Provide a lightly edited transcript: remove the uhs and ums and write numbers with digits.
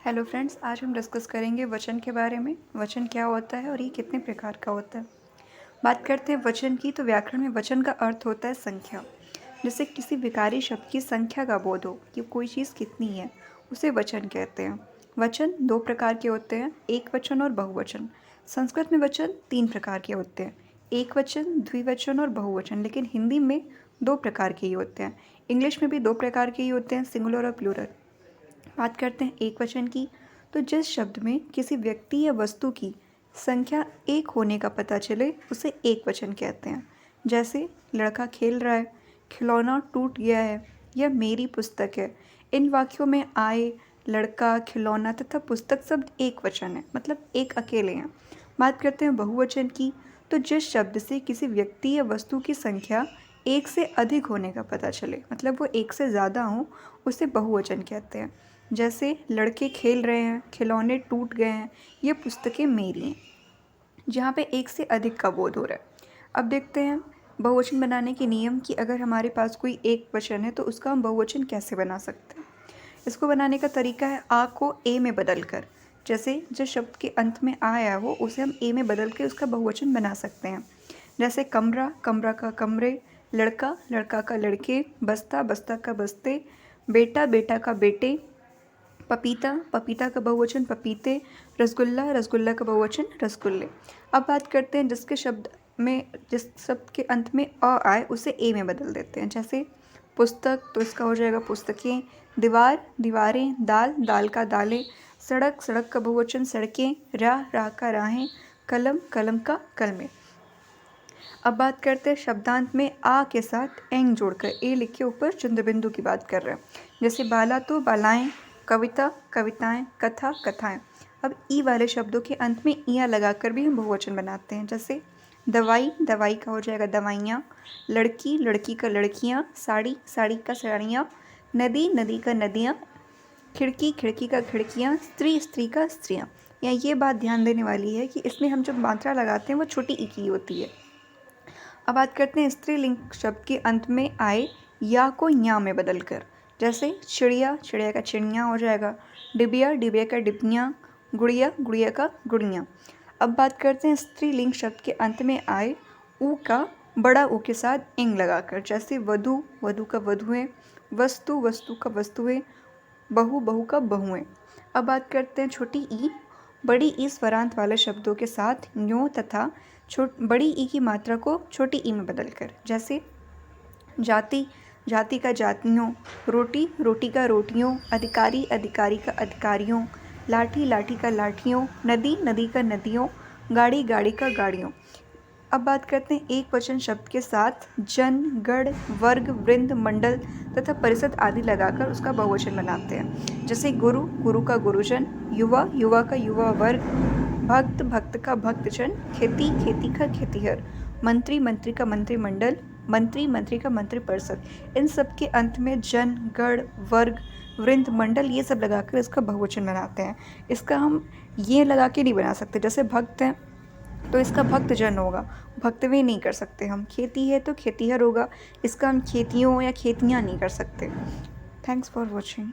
Hello friends, आज हम discuss करेंगे वचन के बारे में। वचन क्या होता है और ये कितने प्रकार का होता है। बात करते हैं वचन की, तो व्याकरण में वचन का अर्थ होता है संख्या। जैसे किसी विकारी शब्द की संख्या का बोध हो कि कोई चीज़ कितनी है, उसे वचन कहते हैं। वचन दो प्रकार के होते हैं, एक वचन और बहुवचन। संस्कृत में वचन तीन प्रकार के होते हैं, एक वचन, द्विवचन और बहुवचन। लेकिन हिंदी में दो प्रकार के ही होते हैं। इंग्लिश में भी दो प्रकार के ही होते हैं, सिंगुलर और प्लूरल। बात करते हैं एक वचन की, तो जिस शब्द में किसी व्यक्ति या वस्तु की संख्या एक होने का पता चले उसे एक वचन कहते हैं। जैसे लड़का खेल रहा है, खिलौना टूट गया है, यह मेरी पुस्तक है। इन वाक्यों में आए, लड़का, खिलौना तथा पुस्तक शब्द एक वचन है, मतलब एक अकेले हैं। बात करते हैं बहुवचन की, तो जिस शब्द से किसी व्यक्ति या वस्तु की संख्या एक से अधिक होने का पता चले, मतलब वो एक से ज़्यादा हो, उसे बहुवचन कहते हैं। जैसे लड़के खेल रहे हैं, खिलौने टूट गए हैं, ये पुस्तकें मेरी हैं, जहाँ पे एक से अधिक का बोध हो रहा है। अब देखते हैं बहुवचन बनाने के नियम कि अगर हमारे पास कोई एक वचन है तो उसका हम बहुवचन कैसे बना सकते हैं। इसको बनाने का तरीका है आ को ए में बदल कर। जैसे जिस शब्द के अंत में आ आया हो उसे हम ए में बदल के उसका बहुवचन बना सकते हैं। जैसे कमरा, कमरा का कमरे, लड़का, लड़का का लड़के, बस्ता, बस्ता का बस्ते, बेटा, बेटा का बेटे, पपीता, पपीता का बहुवचन पपीते, रसगुल्ला, रसगुल्ला का बहुवचन रसगुल्ले। अब बात करते हैं जिस शब्द के अंत में अ आए उसे ए में बदल देते हैं। जैसे पुस्तक, तो इसका हो जाएगा पुस्तकें। दीवार, दीवारें। दाल, दाल का दालें। सड़क, सड़क का बहुवचन सड़कें। राह, राह का राहें। कलम, कलम का कलमें। अब बात करते हैं शब्दांत में आ के साथ एंग जोड़कर ए लिख के ऊपर चंद्रबिंदु की बात कर रहे हैं। जैसे बाला, तो बालाएं। कविता, कविताएं। कथा, कथाएं। अब ई वाले शब्दों के अंत में इया लगाकर भी हम बहुवचन बनाते हैं। जैसे दवाई, दवाई का हो जाएगा दवाइयाँ। लड़की, लड़की का लड़कियाँ। साड़ी, साड़ी का साड़ियाँ। नदी, नदी का नदियाँ। खिड़की, खिड़की का खिड़कियाँ। स्त्री, स्त्री का स्त्रियाँ। या ये बात ध्यान देने वाली है कि इसमें हम जो मात्रा लगाते हैं वो छोटी ई की होती है। अब बात करते हैं स्त्रीलिंग शब्द के अंत में आए या को या में बदलकर। जैसे चिड़िया, चिड़िया का चिड़िया हो जाएगा। डिबिया, डिबिया का डिबियाँ। गुड़िया, गुड़िया का गुड़ियाँ। अब बात करते हैं स्त्रीलिंग शब्द के अंत में आए ऊ का बड़ा ऊ के साथ इंग लगाकर। जैसे वधु, वधु का वधुएं। वस्तु, वस्तु का वस्तुएं। बहू, बहू का बहुएं। अब बात करते हैं छोटी ई, बड़ी ई स्वरांत वाले शब्दों के साथ यों तथा बड़ी ई की मात्रा को छोटी ई में बदलकर। जैसे जाति, जाति का जातियों। रोटी, रोटी का रोटियों। अधिकारी, अधिकारी का अधिकारियों। लाठी, लाठी का लाठियों। नदी, नदी का नदियों। गाड़ी, गाड़ी का गाड़ियों। अब बात करते हैं एक वचन शब्द के साथ जन, गण, वर्ग, वृंद, मंडल तथा परिषद आदि लगाकर उसका बहुवचन बनाते हैं। जैसे गुरु, गुरु का गुरुजन। युवा, युवा का युवा वर्ग। भक्त, भक्त का भक्तजन। खेती, खेती का खेतीहर। मंत्री, मंत्री का मंत्रिमंडल। मंत्री, मंत्री का मंत्री परिषद। इन सब के अंत में जन, गण, वर्ग, वृंद, मंडल ये सब लगाकर इसका बहुवचन बनाते हैं। इसका हम ये लगा के नहीं बना सकते। जैसे भक्त हैं तो इसका भक्तजन होगा, भक्तवे नहीं कर सकते हम। खेती है तो खेतीहर होगा, इसका हम खेतियों या खेतियाँ नहीं कर सकते। Thanks for watching.